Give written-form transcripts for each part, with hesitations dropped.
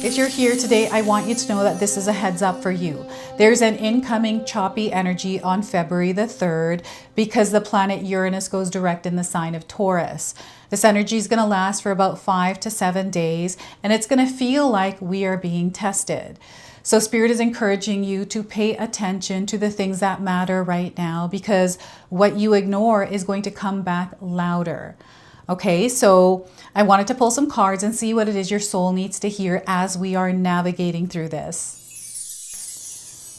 If you're here today, I want you to know that this is a heads up for you. There's an incoming choppy energy on February the 3rd because the planet Uranus goes direct in the sign of Taurus. This energy is going to last for about 5 to 7 days, and it's going to feel like we are being tested. So Spirit is encouraging you to pay attention to the things that matter right now, because what you ignore is going to come back louder. Okay, so I wanted to pull some cards and see what it is your soul needs to hear as we are navigating through this.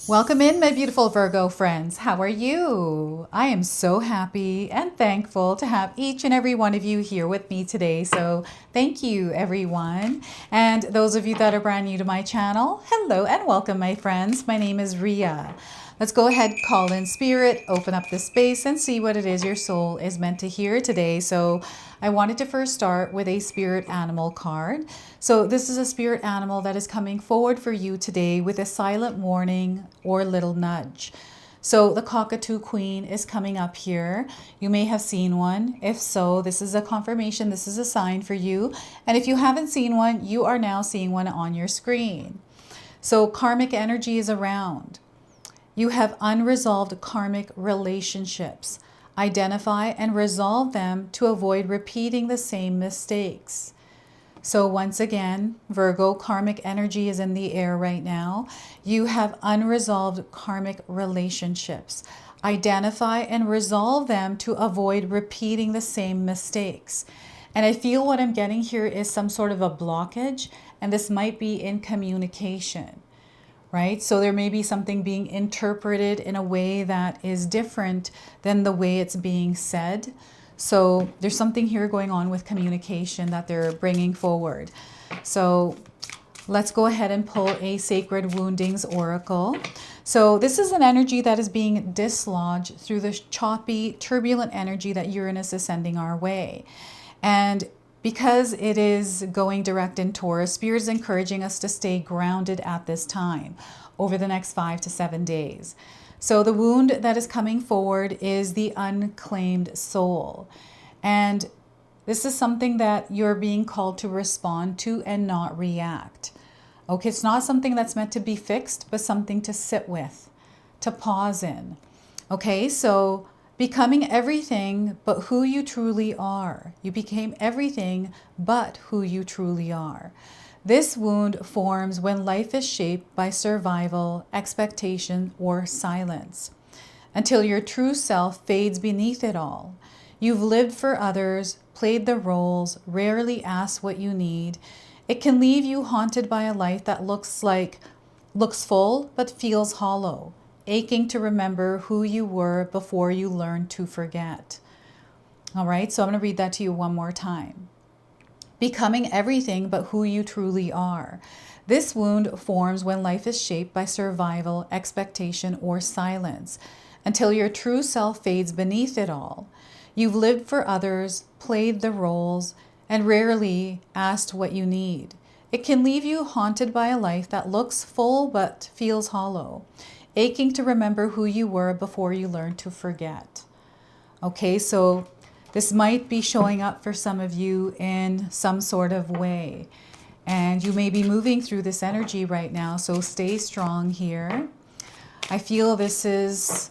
Welcome in, my beautiful Virgo friends. How are you? I am so happy and thankful to have each and every one of you here with me today. So thank you, everyone. And those of you that are brand new to my channel, hello and welcome, my friends. My name is Ria. Let's go ahead, call in Spirit, open up the space and see what it is your soul is meant to hear today. So I wanted to first start with a spirit animal card. So this is a spirit animal that is coming forward for you today with a silent warning or little nudge. So the cockatoo queen is coming up here. You may have seen one. If so, this is a confirmation. This is a sign for you. And if you haven't seen one, you are now seeing one on your screen. So karmic energy is around. You have unresolved karmic relationships. Identify and resolve them to avoid repeating the same mistakes. So once again, Virgo, karmic energy is in the air right now. You have unresolved karmic relationships. Identify and resolve them to avoid repeating the same mistakes. And I feel what I'm getting here is some sort of a blockage, and this might be in communication. Right? So there may be something being interpreted in a way that is different than the way it's being said. So there's something here going on with communication that they're bringing forward. So let's go ahead and pull a Sacred Woundings Oracle. So this is an energy that is being dislodged through the choppy, turbulent energy that Uranus is sending our way. And because it is going direct in Taurus, Spirit is encouraging us to stay grounded at this time over the next 5 to 7 days. So the wound that is coming forward is the unclaimed soul. And this is something that you're being called to respond to and not react. Okay, it's not something that's meant to be fixed, but something to sit with, to pause in. Okay, so becoming everything but who you truly are. You became everything but who you truly are. This wound forms when life is shaped by survival, expectation, or silence, until your true self fades beneath it all. You've lived for others, played the roles, rarely asked what you need. It can leave you haunted by a life that looks full but feels hollow, aching to remember who you were before you learned to forget. All right, so I'm going to read that to you one more time. Becoming everything but who you truly are. This wound forms when life is shaped by survival, expectation, or silence, until your true self fades beneath it all. You've lived for others, played the roles, and rarely asked what you need. It can leave you haunted by a life that looks full but feels hollow, aching to remember who you were before you learned to forget. Okay, so this might be showing up for some of you in some sort of way. And you may be moving through this energy right now, so stay strong here. I feel this is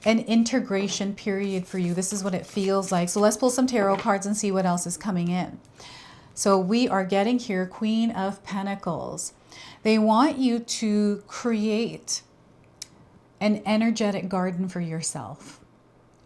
an integration period for you. This is what it feels like. So let's pull some tarot cards and see what else is coming in. So we are getting here Queen of Pentacles. They want you to create an energetic garden for yourself.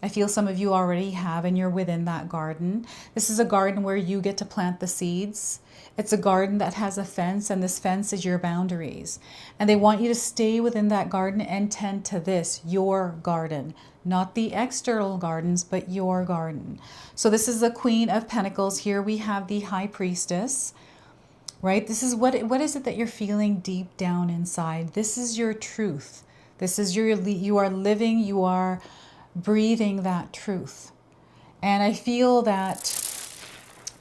I feel some of you already have, and you're within that garden. This is a garden where you get to plant the seeds. It's a garden that has a fence, and this fence is your boundaries. And they want you to stay within that garden and tend to this, your garden. Not the external gardens, but your garden. So this is the Queen of Pentacles. Here we have the High Priestess. Right? This is what is it that you're feeling deep down inside? This is your truth. This is you are living, you are breathing that truth. And I feel that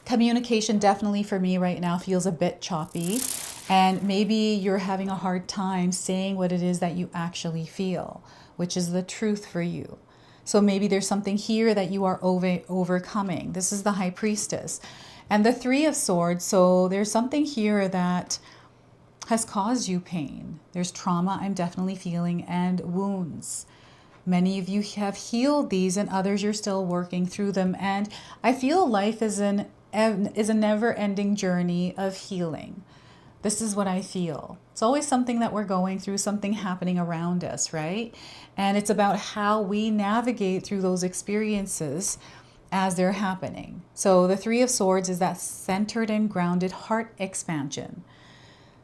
communication definitely for me right now feels a bit choppy, and maybe you're having a hard time saying what it is that you actually feel, which is the truth for you. So maybe there's something here that you are overcoming. This is the High Priestess. And the Three of Swords, so there's something here that has caused you pain. There's trauma I'm definitely feeling, and wounds. Many of you have healed these, and others you're still working through them. And I feel life is a never-ending journey of healing. This is what I feel. It's always something that we're going through, something happening around us, right? And it's about how we navigate through those experiences as they're happening. So the Three of Swords is that centered and grounded heart expansion.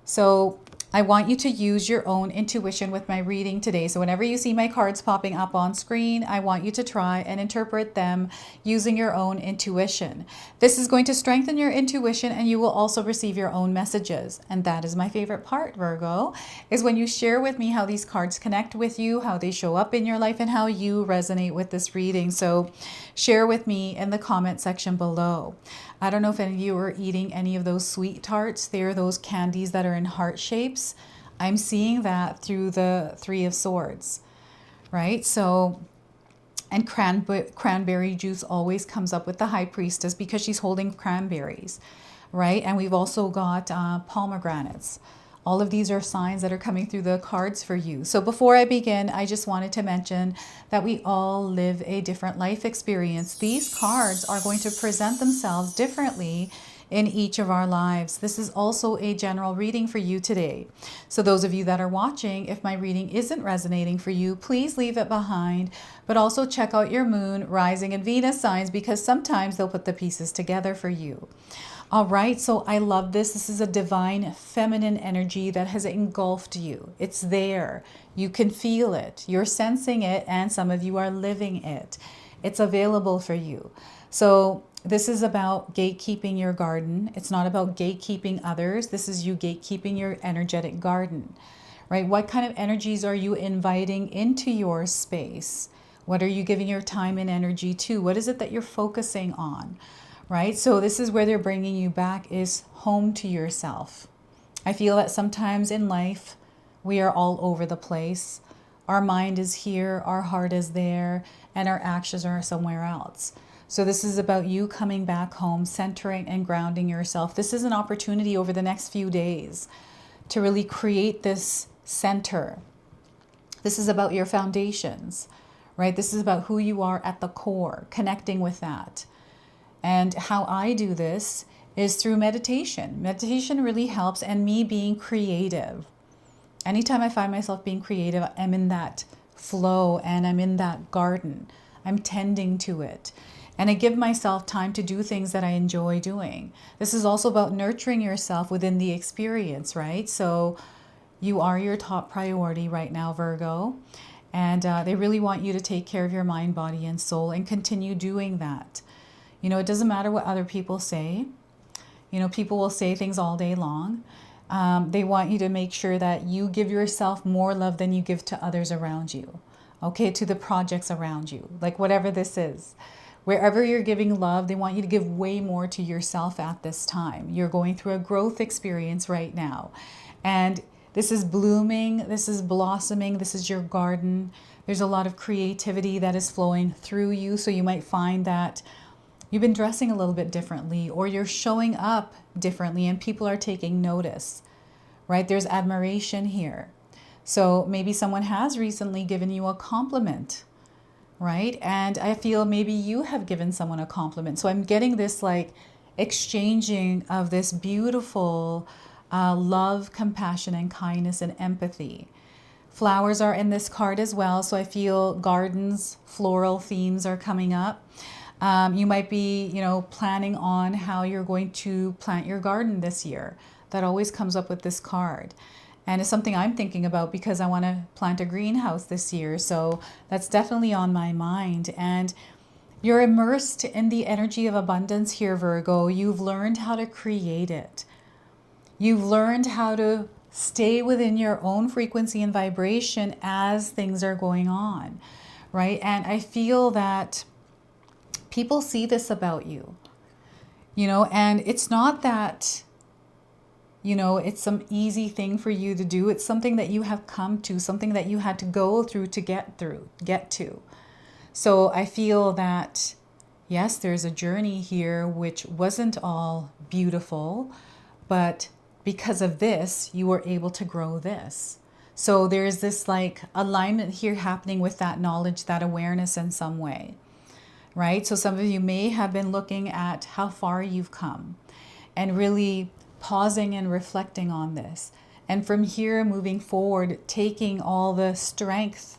So I want you to use your own intuition with my reading today. So whenever you see my cards popping up on screen, I want you to try and interpret them using your own intuition. This is going to strengthen your intuition, and you will also receive your own messages. And that is my favorite part, Virgo, is when you share with me how these cards connect with you, how they show up in your life, and how you resonate with this reading. So share with me in the comment section below. I don't know if any of you are eating any of those sweet tarts. They're those candies that are in heart shapes. I'm seeing that through the Three of Swords, right? So, and cranberry juice always comes up with the High Priestess because she's holding cranberries, right? And we've also got pomegranates. All of these are signs that are coming through the cards for you. So before I begin, I just wanted to mention that we all live a different life experience. These cards are going to present themselves differently in each of our lives. This is also a general reading for you today. So those of you that are watching, if my reading isn't resonating for you, please leave it behind, but also check out your moon, rising, and Venus signs, because sometimes they'll put the pieces together for you. All right, so I love this. This is a divine feminine energy that has engulfed you. It's there. You can feel it. You're sensing it, and some of you are living it. It's available for you. So this is about gatekeeping your garden. It's not about gatekeeping others. This is you gatekeeping your energetic garden, right? What kind of energies are you inviting into your space? What are you giving your time and energy to? What is it that you're focusing on? Right? So this is where they're bringing you back, is home to yourself. I feel that sometimes in life, we are all over the place. Our mind is here, our heart is there, and our actions are somewhere else. So this is about you coming back home, centering and grounding yourself. This is an opportunity over the next few days to really create this center. This is about your foundations, right? This is about who you are at the core, connecting with that. And how I do this is through meditation. Meditation really helps, and me being creative. Anytime I find myself being creative, I'm in that flow and I'm in that garden. I'm tending to it. And I give myself time to do things that I enjoy doing. This is also about nurturing yourself within the experience, right? So you are your top priority right now, Virgo. And they really want you to take care of your mind, body, and soul, and continue doing that. You know, it doesn't matter what other people say. You know, people will say things all day long. They want you to make sure that you give yourself more love than you give to others around you. Okay, to the projects around you, like whatever this is. Wherever you're giving love, they want you to give way more to yourself at this time. You're going through a growth experience right now. And this is blooming, this is blossoming, this is your garden. There's a lot of creativity that is flowing through you. So you might find that you've been dressing a little bit differently, or you're showing up differently and people are taking notice, right? There's admiration here. So maybe someone has recently given you a compliment, right? And I feel maybe you have given someone a compliment. So I'm getting this like exchanging of this beautiful love, compassion, and kindness and empathy. Flowers are in this card as well. So I feel gardens, floral themes are coming up. You might be, you know, planning on how you're going to plant your garden this year. That always comes up with this card. And it's something I'm thinking about because I want to plant a greenhouse this year. So that's definitely on my mind. And you're immersed in the energy of abundance here, Virgo. You've learned how to create it. You've learned how to stay within your own frequency and vibration as things are going on, right? And I feel that people see this about you, you know, and it's not that, you know, it's some easy thing for you to do. It's something that you have come to, something that you had to go through to get to. So I feel that, Yes, there's a journey here which wasn't all beautiful, but because of this, you were able to grow this. So there's this like alignment here happening with that knowledge, that awareness in some way, right? So some of you may have been looking at how far you've come and really pausing and reflecting on this. And from here, moving forward, taking all the strength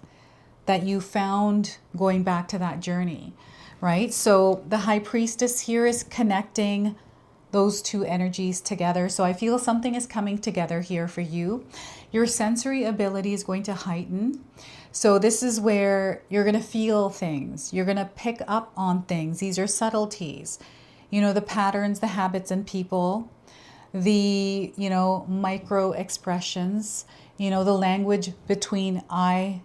that you found going back to that journey, right? So the High Priestess here is connecting those two energies together. So I feel something is coming together here for you. Your sensory ability is going to heighten. So this is where you're going to feel things. You're going to pick up on things. These are subtleties. You know, the patterns, the habits in people, the, you know, micro expressions, you know, the language between eye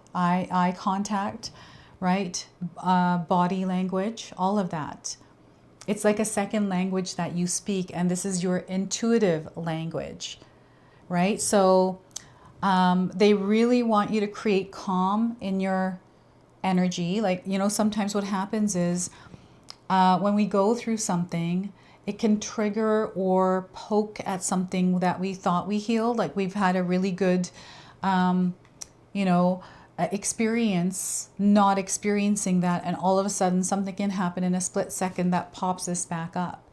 contact, right? Body language, all of that. It's like a second language that you speak, and this is your intuitive language, right? So they really want you to create calm in your energy. Like, you know, sometimes what happens is when we go through something, it can trigger or poke at something that we thought we healed. Like we've had a really good, you know, experience not experiencing that, and all of a sudden something can happen in a split second that pops this back up,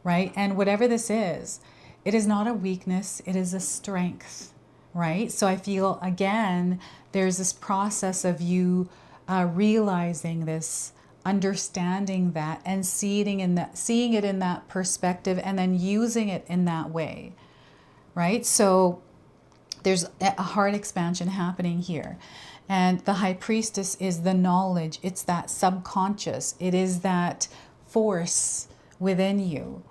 right? And whatever this is, it is not a weakness, it is a strength, right? So I feel again there's this process of you realizing this, understanding that, and seeing it in that perspective, and then using it in that way, right? So there's a heart expansion happening here. And the High Priestess is the knowledge. It's that subconscious. It is that force within you.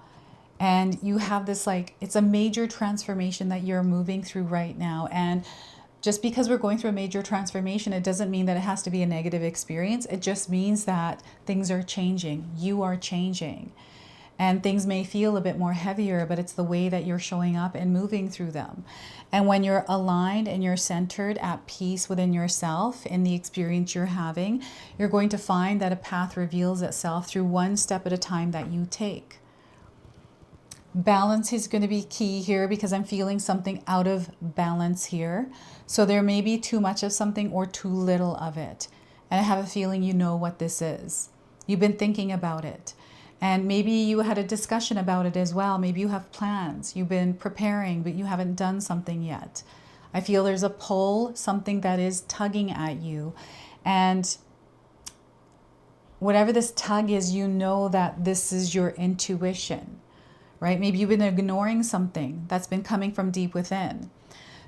And you have this, like, it's a major transformation that you're moving through right now. And just because we're going through a major transformation, it doesn't mean that it has to be a negative experience. It just means that things are changing. You are changing. And things may feel a bit more heavier, but it's the way that you're showing up and moving through them. And when you're aligned and you're centered at peace within yourself in the experience you're having, you're going to find that a path reveals itself through one step at a time that you take. Balance is going to be key here because I'm feeling something out of balance here. So there may be too much of something or too little of it. And I have a feeling you know what this is. You've been thinking about it. And maybe you had a discussion about it as well. Maybe you have plans. You've been preparing, but you haven't done something yet. I feel there's a pull, something that is tugging at you. And whatever this tug is, you know that this is your intuition, right? Maybe you've been ignoring something that's been coming from deep within.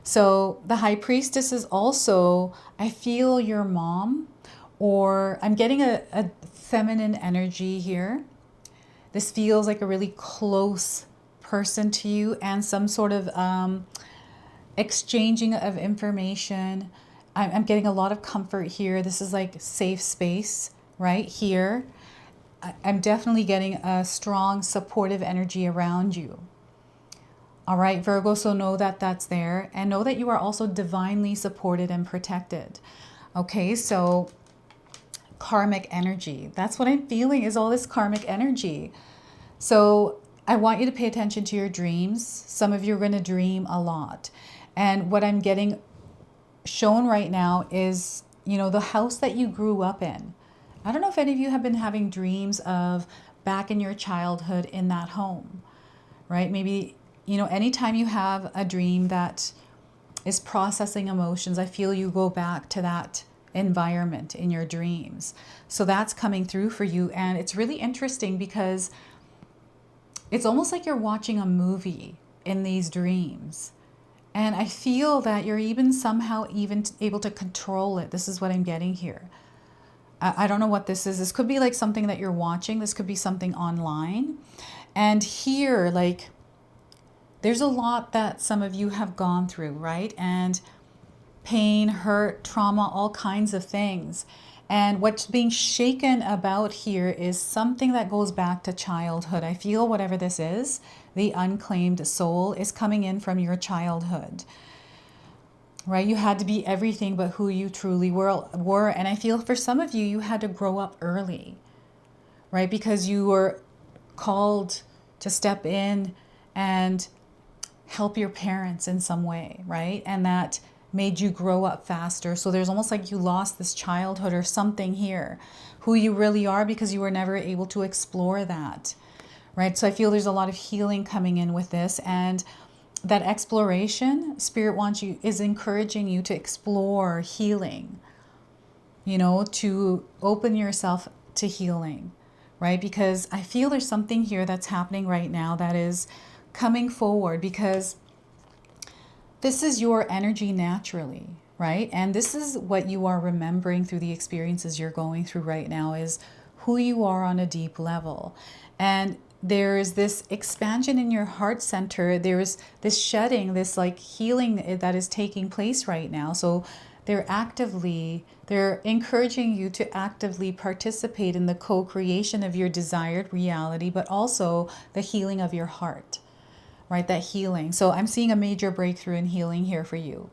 So the High Priestess is also, I feel your mom, or I'm getting a feminine energy here. This feels like a really close person to you, and some sort of exchanging of information. I'm getting a lot of comfort here. This is like safe space right here. I'm definitely getting a strong supportive energy around you. All right, Virgo, so know that that's there, and know that you are also divinely supported and protected. Okay, so karmic energy. That's what I'm feeling, is all this karmic energy. So I want you to pay attention to your dreams. Some of you are going to dream a lot. And what I'm getting shown right now is, you know, the house that you grew up in. I don't know if any of you have been having dreams of back in your childhood in that home, right? Maybe, you know, anytime you have a dream that is processing emotions, I feel you go back to that environment in your dreams. So that's coming through for you. And it's really interesting because it's almost like you're watching a movie in these dreams. And I feel that you're even somehow even able to control it. This is what I'm getting here. I don't know what this is. This could be like something that you're watching. This could be something online. And here, like, there's a lot that some of you have gone through, right? And pain, hurt, trauma, all kinds of things. And what's being shaken about here is something that goes back to childhood. I feel whatever this is, the unclaimed soul, is coming in from your childhood, right? You had to be everything but who you truly were. And I feel for some of you, you had to grow up early, right? Because you were called to step in and help your parents in some way, right? And that made you grow up faster. So there's almost like you lost this childhood or something here, who you really are, because you were never able to explore that, right? So I feel there's a lot of healing coming in with this, and that exploration, Spirit wants you, is encouraging you to explore healing, you know, to open yourself to healing, right? Because I feel there's something here that's happening right now that is coming forward, because this is your energy naturally, right? And this is what you are remembering through the experiences you're going through right now, is who you are on a deep level. And there is this expansion in your heart center. There's this shedding, this like healing that is taking place right now. So they're encouraging you to actively participate in the co-creation of your desired reality, but also the healing of your heart, right? That healing. So I'm seeing a major breakthrough in healing here for you.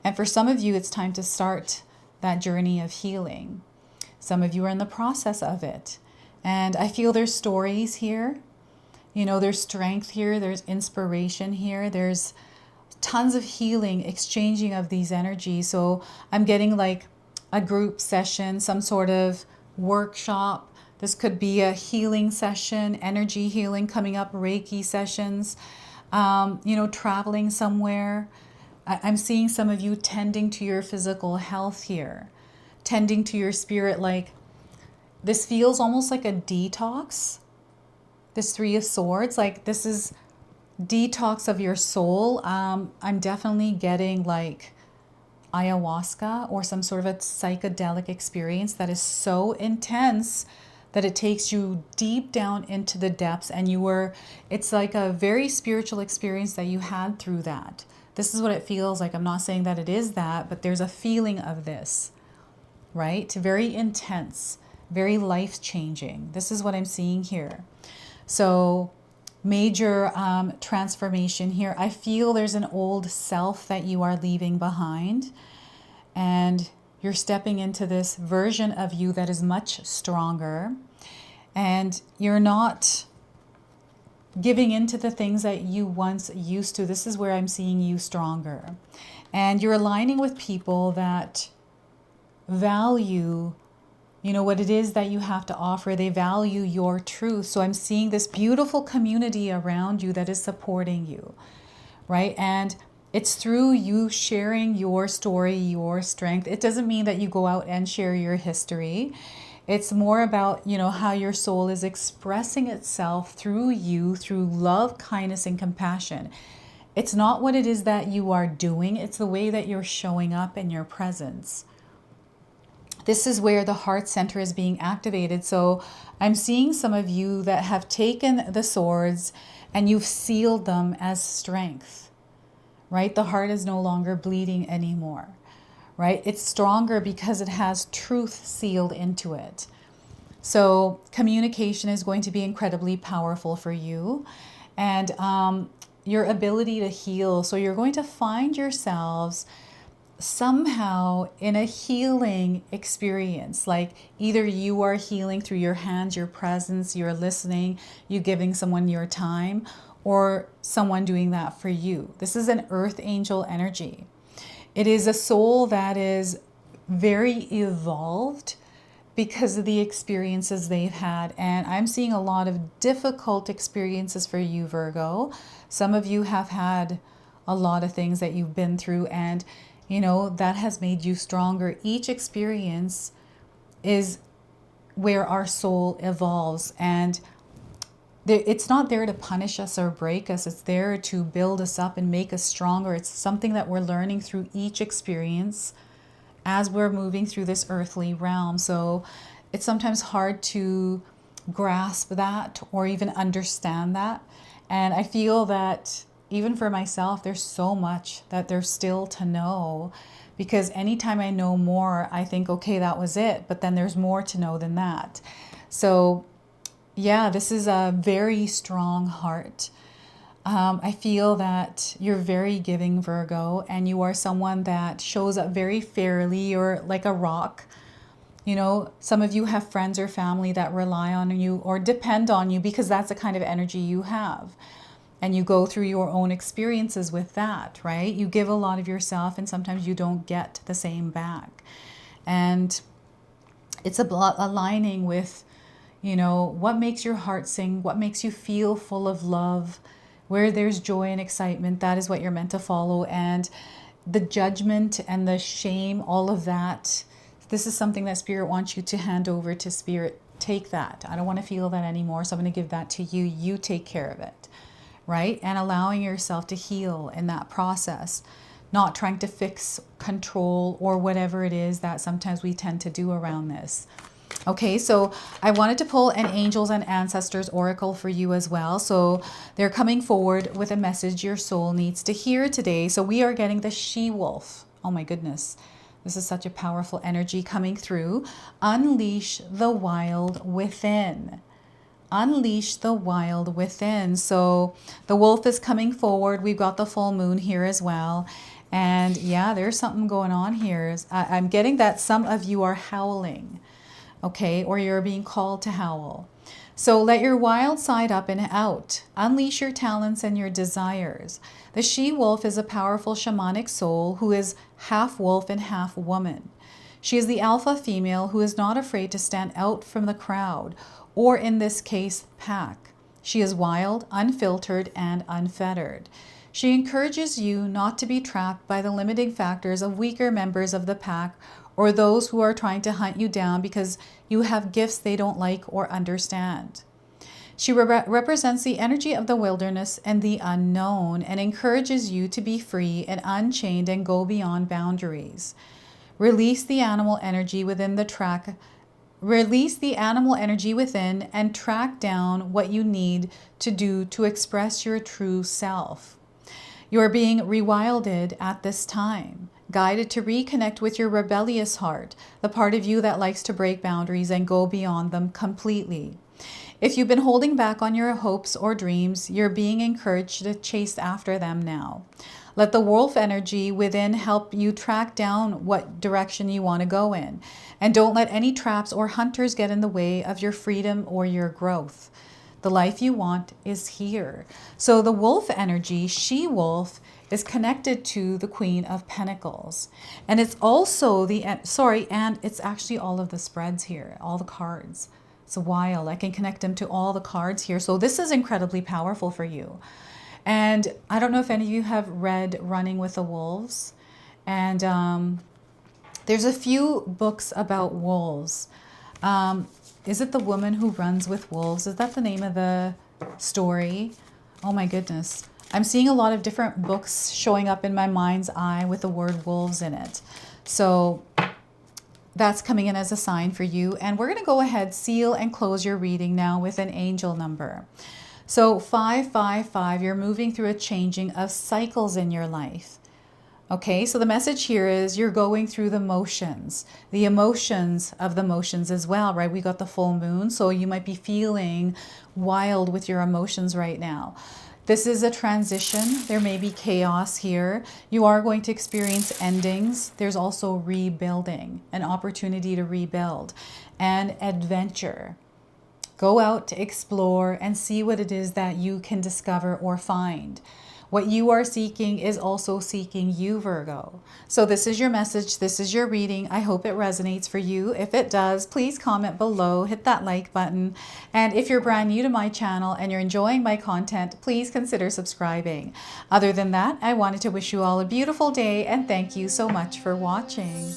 And for some of you, it's time to start that journey of healing. Some of you are in the process of it. And I feel there's stories here. You know, there's strength here. There's inspiration here. There's tons of healing, exchanging of these energies. So I'm getting like a group session, some sort of workshop. This could be a healing session, energy healing coming up, Reiki sessions, you know, traveling somewhere. I'm seeing some of you tending to your physical health here, tending to your spirit. Like this feels almost like a detox. This Three of Swords, like this is detox of your soul. I'm definitely getting like ayahuasca or some sort of a psychedelic experience that is so intense that it takes you deep down into the depths, and it's like a very spiritual experience that you had through that. This is what it feels like. I'm not saying that it is that, but there's a feeling of this, right? Very intense, very life-changing. This is what I'm seeing here. So major transformation here. I feel there's an old self that you are leaving behind, and you're stepping into this version of you that is much stronger, and you're not giving into the things that you once used to. This is where I'm seeing you stronger, and you're aligning with people that value, you know, what it is that you have to offer. They value your truth. So I'm seeing this beautiful community around you that is supporting you, right? And it's through you sharing your story, your strength. It doesn't mean that you go out and share your history. It's more about, you know, how your soul is expressing itself through you, through love, kindness, and compassion. It's not what it is that you are doing. It's the way that you're showing up in your presence. This is where the heart center is being activated. So I'm seeing some of you that have taken the swords and you've sealed them as strength, right? The heart is no longer bleeding anymore, right? It's stronger because it has truth sealed into it. So communication is going to be incredibly powerful for you, and your ability to heal. So you're going to find yourselves somehow in a healing experience, like either you are healing through your hands, your presence, your listening, you giving someone your time, or someone doing that for you. This is an earth angel energy. It is a soul that is very evolved because of the experiences they've had. And I'm seeing a lot of difficult experiences for you, Virgo. Some of you have had a lot of things that you've been through, and you know, that has made you stronger. Each experience is where our soul evolves, and it's not there to punish us or break us. It's there to build us up and make us stronger. It's something that we're learning through each experience as we're moving through this earthly realm. So it's sometimes hard to grasp that or even understand that. And I feel that even for myself, there's so much that there's still to know, because anytime I know more, I think, okay, that was it. But then there's more to know than that. So yeah, this is a very strong heart. I feel that you're very giving, Virgo, and you are someone that shows up very fairly. You're like a rock. You know, some of you have friends or family that rely on you or depend on you because that's the kind of energy you have. And you go through your own experiences with that, right? You give a lot of yourself and sometimes you don't get the same back. And it's aligning with, you know, what makes your heart sing, what makes you feel full of love, where there's joy and excitement, that is what you're meant to follow. And the judgment and the shame, all of that, this is something that Spirit wants you to hand over to Spirit. Take that. I don't want to feel that anymore, so I'm going to give that to you. You take care of it, right? And allowing yourself to heal in that process, not trying to fix, control, or whatever it is that sometimes we tend to do around this. Okay, so I wanted to pull an Angels and Ancestors Oracle for you as well. So they're coming forward with a message your soul needs to hear today. So we are getting the She-Wolf. Oh my goodness. This is such a powerful energy coming through. Unleash the wild within. Unleash the wild within. So the wolf is coming forward. We've got the full moon here as well. And yeah, there's something going on here. I'm getting that some of you are howling. Okay, or you're being called to howl. So let your wild side up and out. Unleash your talents and your desires. The she-wolf is a powerful shamanic soul who is half wolf and half woman. She is the alpha female who is not afraid to stand out from the crowd, or in this case, pack. She is wild, unfiltered, and unfettered. She encourages you not to be trapped by the limiting factors of weaker members of the pack or those who are trying to hunt you down because you have gifts they don't like or understand. She represents the energy of the wilderness and the unknown and encourages you to be free and unchained and go beyond boundaries. Release the animal energy within and track down what you need to do to express your true self. You are being rewilded at this time, guided to reconnect with your rebellious heart, the part of you that likes to break boundaries and go beyond them completely. If you've been holding back on your hopes or dreams, you're being encouraged to chase after them now. Let the wolf energy within help you track down what direction you want to go in. And don't let any traps or hunters get in the way of your freedom or your growth. The life you want is here. So the wolf energy, she-wolf, is connected to the Queen of Pentacles. And it's also and it's actually all of the spreads here, all the cards. It's wild. I can connect them to all the cards here. So this is incredibly powerful for you. And I don't know if any of you have read Running with the Wolves. And there's a few books about wolves. Is it The Woman Who Runs with Wolves? Is that the name of the story? Oh my goodness. I'm seeing a lot of different books showing up in my mind's eye with the word wolves in it. So that's coming in as a sign for you. And we're going to go ahead, seal and close your reading now with an angel number. So 555, you're moving through a changing of cycles in your life. Okay, so the message here is you're going through the motions, the emotions of the motions as well, right? We got the full moon, so you might be feeling wild with your emotions right now. This is a transition. There may be chaos here. You are going to experience endings. There's also rebuilding, an opportunity to rebuild, and adventure. Go out to explore and see what it is that you can discover or find. What you are seeking is also seeking you, Virgo. So this is your message. This is your reading. I hope it resonates for you. If it does, please comment below, hit that like button. And if you're brand new to my channel and you're enjoying my content, please consider subscribing. Other than that, I wanted to wish you all a beautiful day and thank you so much for watching.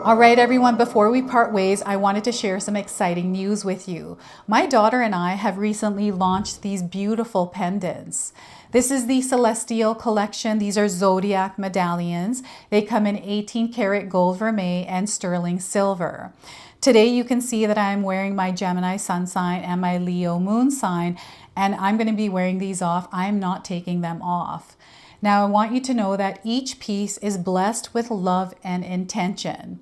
All right, everyone, before we part ways, I wanted to share some exciting news with you. My daughter and I have recently launched these beautiful pendants. This is the Celestial Collection. These are zodiac medallions. They come in 18 karat gold vermeil and sterling silver. Today you can see that I'm wearing my Gemini sun sign and my Leo moon sign, and I'm going to be wearing these off. I'm not taking them off. Now, I want you to know that each piece is blessed with love and intention.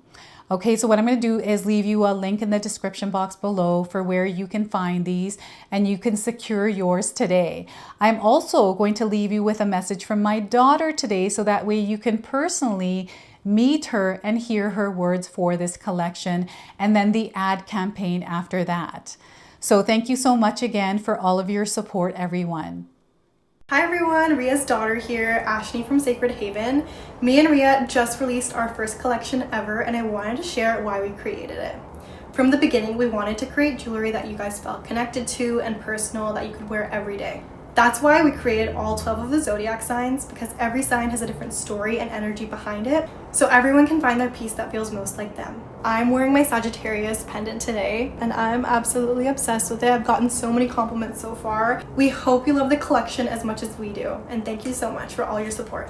Okay, so what I'm going to do is leave you a link in the description box below for where you can find these and you can secure yours today. I'm also going to leave you with a message from my daughter today so that way you can personally meet her and hear her words for this collection, and then the ad campaign after that. So thank you so much again for all of your support, everyone. Hi everyone, Ria's daughter here, Ashley from Sacred Haven. Me and Ria just released our first collection ever, and I wanted to share why we created it. From the beginning, we wanted to create jewelry that you guys felt connected to and personal, that you could wear every day. That's why we created all 12 of the zodiac signs, because every sign has a different story and energy behind it, so everyone can find their piece that feels most like them. I'm wearing my Sagittarius pendant today, and I'm absolutely obsessed with it. I've gotten so many compliments so far. We hope you love the collection as much as we do, and thank you so much for all your support.